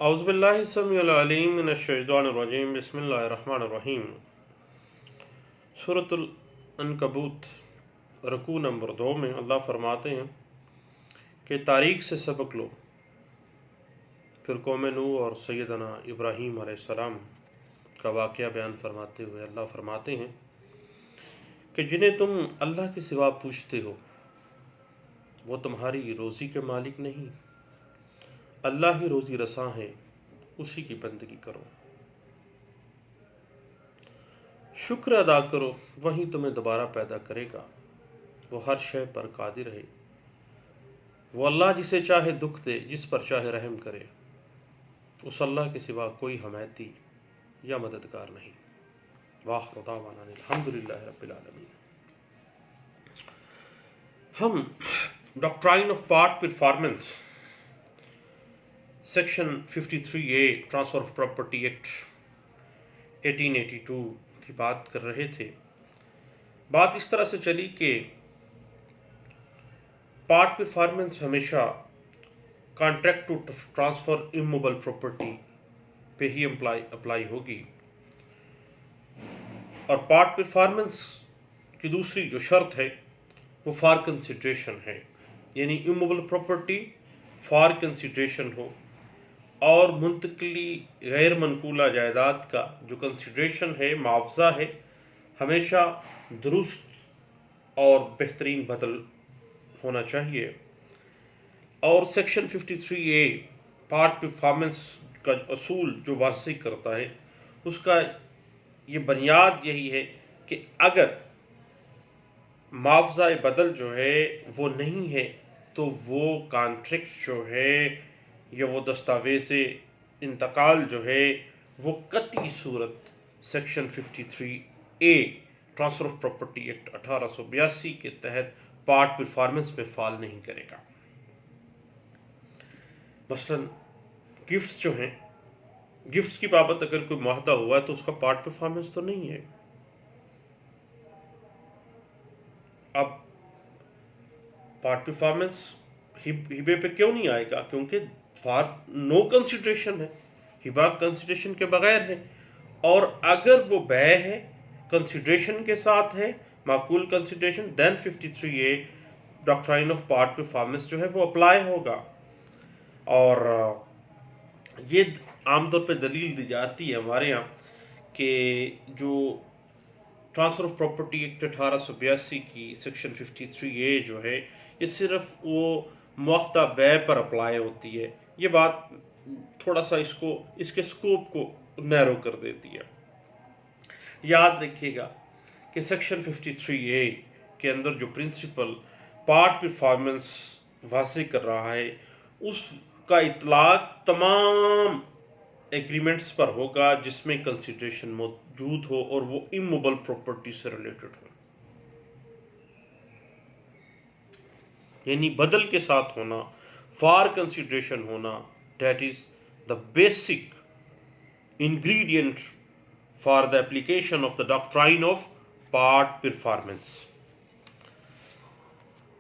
औज़ुबिल्लाहि समीउल अलीम मिनश्शैतानिर रजीम बिस्मिल्लाहिर रहमानिर रहीम। सूरतुल अनकबूत रुकू नंबर 2 में अल्लाह फरमाते हैं कि तारीख से सबक लो। फिर कौम नूह और सैयदना इब्राहीम अलैहिस्सलाम का वाक़या बयान फरमाते हुए अल्लाह फरमाते हैं कि जिन्हें तुम अल्लाह के सिवा पूछते हो वो तुम्हारी रोज़ी के मालिक नहीं, अल्लाह ही रोज़ी रसां है, उसी की बंदगी करो, शुक्र अदा करो, वही तुम्हें दोबारा पैदा करेगा, वो हर शय पर कादिर है। वो अल्लाह जिसे चाहे दुख दे, जिस पर चाहे रहम करे, उस अल्लाह के सिवा कोई हमायती या मददगार नहीं। वाखिर दावाना अल्हम्दुलिल्लाहि रब्बिल आलमीन। हम doctrine of part performance section 53A transfer of property act 1882 की बात कर रहे थे। बात इस तरह से चली कि पार्ट परफॉर्मेंस हमेशा contract to transfer immovable property पे ही अप्लाई होगी, और पार्ट परफॉर्मेंस की दूसरी जो शर्त है वो फॉर कंसिडरेशन है, यानी इमूवेबल प्रॉपर्टी फॉर कंसिडरेशन हो और मुंतकली गैर मनकूला जायदाद का जो कंसिडरेशन है, मुआवजा है, हमेशा दुरुस्त और बेहतरीन बदल होना चाहिए। और सेक्शन 53A पार्ट परफॉर्मेंस का असूल जो वाज़ी करता है उसका ये बुनियाद यही है कि अगर मुआवजा बदल जो है वो नहीं है तो वो कॉन्ट्रैक्ट जो है या वो दस्तावेज़ इंतकाल जो है वो कतई सूरत section 53A transfer of property act 1882 के तहत पार्ट परफॉर्मेंस में फॉल नहीं करेगा। मसलन गिफ्ट्स जो हैं, गिफ्ट्स की बाबत अगर कोई मुआहदा हुआ है तो उसका पार्ट परफॉर्मेंस तो नहीं है। अब पार्ट परफॉर्मेंस हिबे पे क्यों नहीं आएगा? क्योंकि फॉर नो कंसिडरेशन है, हिबा कंसिडरेशन के बगैर है। और अगर वो व्यय है, कंसिडरेशन के साथ है, माकूल consideration, then 53A doctrine of part performance जो है वो अप्लाई होगा। और ये आमतौर पे दलील दी जाती है हमारे यहाँ कि जो ट्रांसफर ऑफ प्रॉपर्टी एक्ट 1882 की सेक्शन 53A जो है ये सिर्फ वो मुआख्ता व्यय पर अप्लाई होती है। ये बात थोड़ा सा इसके स्कोप को नैरो कर देती है। याद रखिएगा कि सेक्शन 53A के अंदर जो प्रिंसिपल पार्ट परफॉर्मेंस वाज़े कर रहा है उसका इतलाक तमाम एग्रीमेंट्स पर होगा जिसमें कंसिडरेशन मौजूद हो और वो इमूवेबल प्रॉपर्टी से रिलेटेड हो, यानी बदल के साथ होना, फॉर कंसिडरेशन होना, that is the basic ingredient for the application of the doctrine of part performance.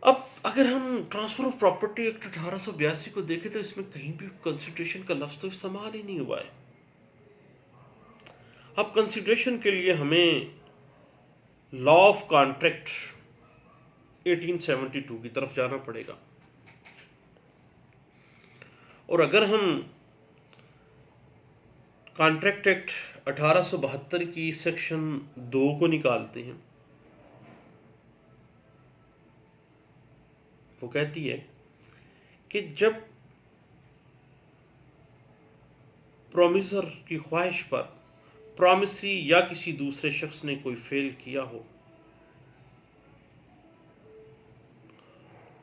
अब अगर हम ट्रांसफर ऑफ प्रॉपर्टी एक्ट 1882 को देखें तो इसमें कहीं भी कंसिडरेशन का लफ्ज तो इस्तेमाल ही नहीं हुआ है। अब कंसिडरेशन के लिए हमें लॉ ऑफ कॉन्ट्रैक्ट 1872 की तरफ जाना पड़ेगा। और अगर हम कॉन्ट्रैक्ट एक्ट 1872 की सेक्शन 2 को निकालते हैं, वो कहती है कि जब प्रोमिसर की ख्वाहिश पर प्रॉमिसी या किसी दूसरे शख्स ने कोई फेल किया हो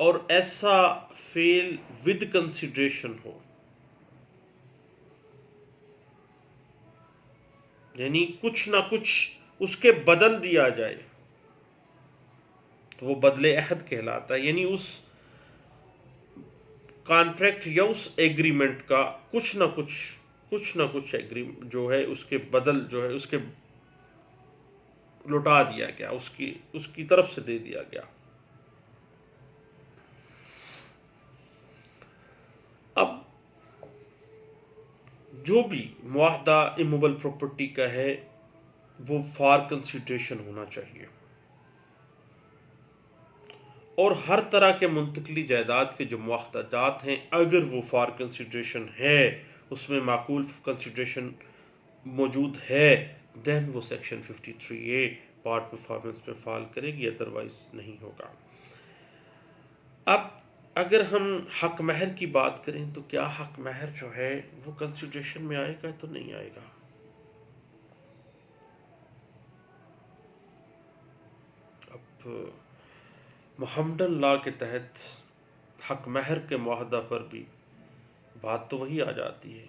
और ऐसा फेल विद कंसिडरेशन हो, यानी कुछ ना कुछ उसके बदल दिया जाए, तो वो बदले अहद कहलाता है। यानी उस कॉन्ट्रैक्ट या उस एग्रीमेंट का कुछ ना कुछ एग्रीमेंट जो है उसके बदल जो है उसके लौटा दिया गया, उसकी तरफ से दे दिया गया। अब जो भी मुआहदा इमूवेबल प्रॉपर्टी का है वो फॉर कंसिडरेशन होना चाहिए, और हर तरह के मुंतकली जायदाद के जो मुआहदात हैं अगर वो फॉर कंसिडरेशन है, उसमें माकूल कंसिडरेशन मौजूद है, देन वो सेक्शन 53A पार्ट परफॉर्मेंस पे फॉल करेगी, अदरवाइज नहीं होगा। अब अगर हम हक महर की बात करें तो क्या हक महर जो है वो कंसिडरेशन में आएगा तो नहीं आएगा? अब मोहम्मदन लॉ के तहत हक महर के मुआहदा पर भी बात तो वही आ जाती है,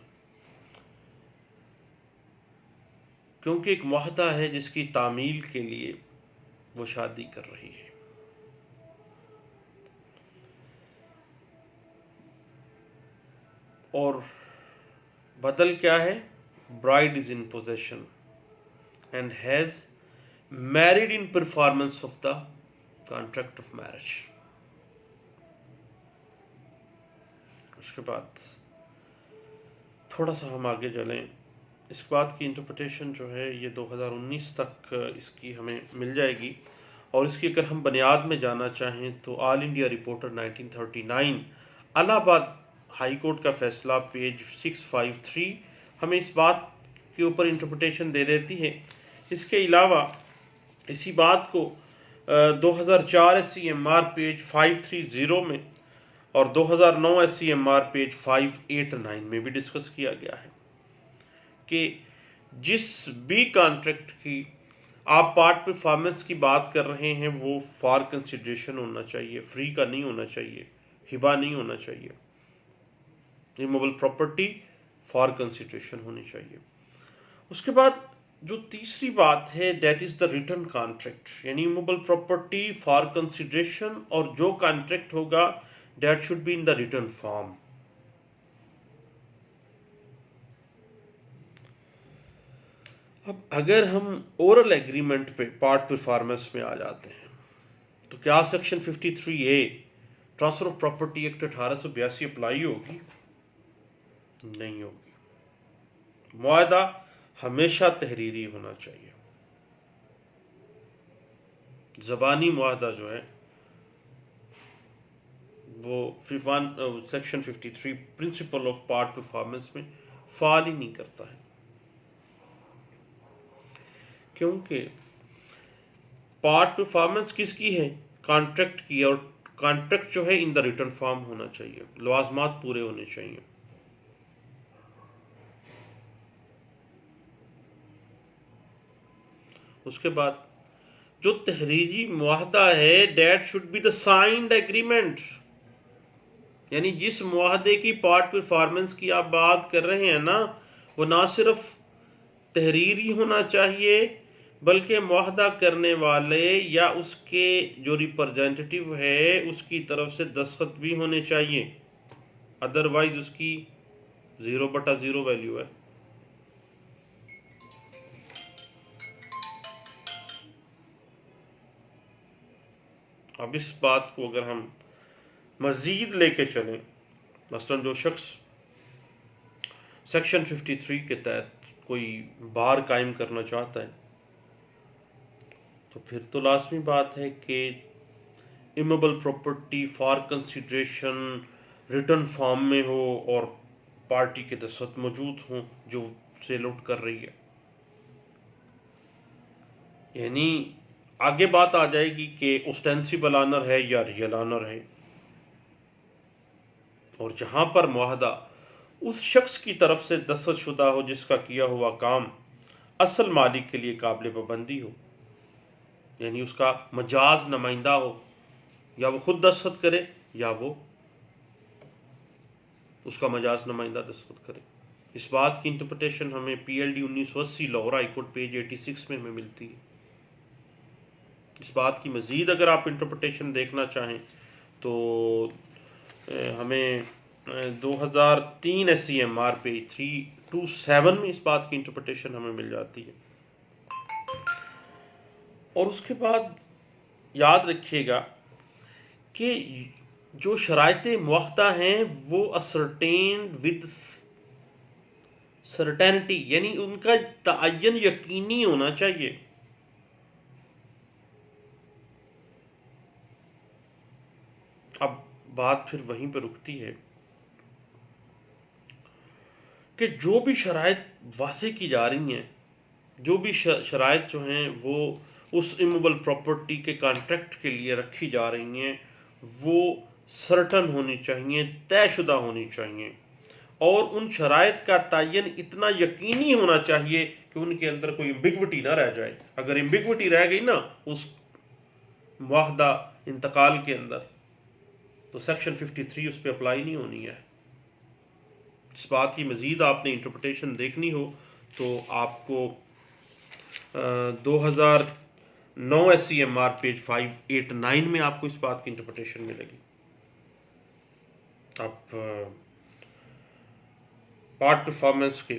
क्योंकि एक मुआहदा है जिसकी तामील के लिए वो शादी कर रही है, और बदल क्या है? Bride is in possession and has married in performance of the contract of marriage. उसके बाद थोड़ा सा हम आगे चलें, इस बात की इंटरप्रिटेशन जो है ये 2019 तक इसकी हमें मिल जाएगी, और इसकी अगर हम बुनियाद में जाना चाहें तो all India reporter 1939 Allahabad high court का फैसला पेज 653 हमें इस बात के ऊपर इंटरप्रिटेशन दे देती है। इसके अलावा इसी बात को 2004 SCMR पेज 530 में और 2009 SCMR पेज 589 में भी डिस्कस किया गया है कि जिस भी कॉन्ट्रैक्ट की आप पार्ट परफॉर्मेंस की बात कर रहे हैं वो फॉर कंसिडरेशन होना चाहिए, फ्री का नहीं होना चाहिए, हिबा नहीं होना चाहिए। इमूवेबल प्रॉपर्टी फॉर कंसिडरेशन होनी चाहिए। उसके बाद जो तीसरी बात है that is the return contract, यानी इमूवेबल प्रॉपर्टी फॉर कंसिडरेशन, और जो कॉन्ट्रैक्ट होगा that should be in the return form. अब अगर हम ओरल एग्रीमेंट पे पार्ट परफॉर्मेंस में आ जाते हैं तो क्या section 53A transfer of property act 1882 apply होगी? नहीं होगी। मुआहदा हमेशा तहरीरी होना चाहिए। ज़बानी मुआहदा जो है वो section 53 principle of part performance में फॉल ही नहीं करता है, क्योंकि पार्ट परफॉर्मेंस किसकी है? कॉन्ट्रैक्ट की, और कॉन्ट्रैक्ट जो है इन द रिटर्न फॉर्म होना चाहिए, लवाजमात पूरे होने चाहिए। उसके बाद जो तहरीरी मुआहदा है that should be the signed agreement, यानी जिस मुआहदे की पार्ट परफॉर्मेंस की आप बात कर रहे हैं ना, वो ना सिर्फ तहरीरी होना चाहिए बल्कि मुआहदा करने वाले या उसके जो रिप्रेजेंटेटिव है उसकी तरफ से दस्तखत भी होने चाहिए, अदरवाइज उसकी 0/0 वैल्यू है। अब इस बात को अगर हम मजीद लेके चलें, मसलन जो शख्स सेक्शन 53 के तहत कोई बार कायम करना चाहता है तो फिर तो लाजमी बात है कि immovable property for consideration return form में हो और पार्टी के दस्तखत मौजूद हों जो सेल आउट कर रही है। यानी आगे बात आ जाएगी कि ऑस्टेंसिबल ऑनर है या रियल ऑनर है, और जहां पर मुआहदा उस शख्स की तरफ से दस्तखतशुदा हो जिसका किया हुआ काम असल मालिक के लिए काबिल पाबंदी हो, यानी उसका मजाज नुमाइंदा हो, या वो खुद दस्तखत करे या वो उसका मजाज नुमाइंदा दस्तखत करे। इस बात की इंटरप्रिटेशन हमें PLD 1980 लाहौर हाईकोर्ट पेज 86 में हमें मिलती है। इस बात की मजीद अगर आप इंटरप्रिटेशन देखना चाहें तो हमें 2003 SCMR पेज 327 में इस बात की इंटरप्रिटेशन हमें मिल जाती है। और उसके बाद याद रखिएगा कि जो शरायते मुआहदा हैं वो असरटेन विद सर्टेनिटी यानी उनका तयन यकीनी होना चाहिए। अब बात फिर वहीं पर रुकती है कि जो भी शराइत वाज़े की जा रही हैं, जो भी शराइत जो हैं वो उस इमूवेबल प्रॉपर्टी के कॉन्ट्रैक्ट के लिए रखी जा रही हैं, वो सर्टन होनी चाहिए, तयशुदा होनी चाहिए, और उन शराइत का तयन इतना यकीनी होना चाहिए कि उनके अंदर कोई एम्बिग्विटी ना रह जाए। अगर एम्बिग्विटी रह गई ना उस मुआहदा इंतकाल के अंदर, तो सेक्शन 53 उस पर अप्लाई नहीं होनी है। इस बात की मज़ीद आपने इंटरप्रटेशन देखनी हो तो आपको 2009 SCMR पेज 589 में आपको इस बात की इंटरप्रटेशन मिलेगी। अब पार्ट परफॉर्मेंस के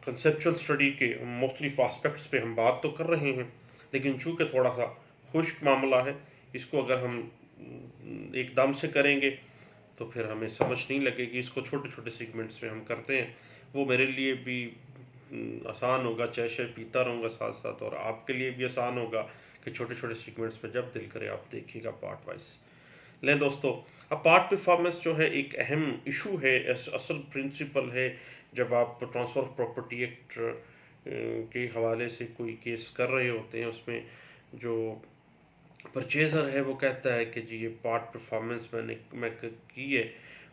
कंसेप्चुअल स्टडी के मुख्तलिफ आस्पेक्ट्स पे हम बात तो कर रहे हैं, लेकिन चूँकि थोड़ा सा खुश्क मामला है, इसको अगर हम एकदम से करेंगे तो फिर हमें समझ नहीं लगेगी। इसको छोटे छोटे सेगमेंट्स में हम करते हैं, वो मेरे लिए भी आसान होगा, चाय शाय पीता रहूँगा साथ साथ, और आपके लिए भी आसान होगा कि छोटे छोटे सेगमेंट्स में जब दिल करे आप देखिएगा पार्ट वाइज। लें दोस्तों, अब पार्ट परफॉर्मेंस जो है एक अहम इशू है, असल प्रिंसिपल है। जब आप ट्रांसफ़र ऑफ प्रॉपर्टी एक्ट के हवाले से कोई केस कर रहे होते हैं, उसमें जो परचेज़र है वो कहता है कि जी ये पार्ट परफॉर्मेंस मैं की है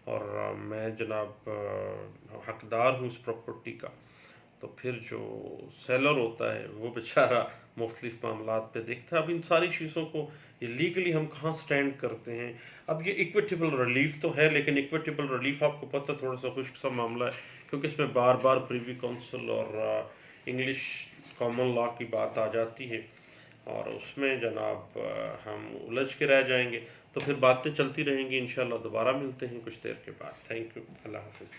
और मैं जनाब हकदार हूँ उस प्रॉपर्टी का, तो फिर जो सेलर होता है वो बेचारा मुख्तलिफ मामलात पे देखता है। अब इन सारी चीज़ों को ये लीगली हम कहाँ स्टैंड करते हैं। अब ये इक्विटेबल रिलीफ तो है, लेकिन इक्विटेबल रिलीफ आपको पता थोड़ा सा खुश्क सा मामला है, क्योंकि इसमें बार बार प्रीवी काउंसिल और इंग्लिश कॉमन लॉ की बात आ जाती है, और उसमें जनाब हम उलझ के रह जाएंगे। तो फिर बातें चलती रहेंगी, इंशाल्लाह दोबारा मिलते हैं कुछ देर के बाद। थैंक यू, अल्लाह हाफिज़।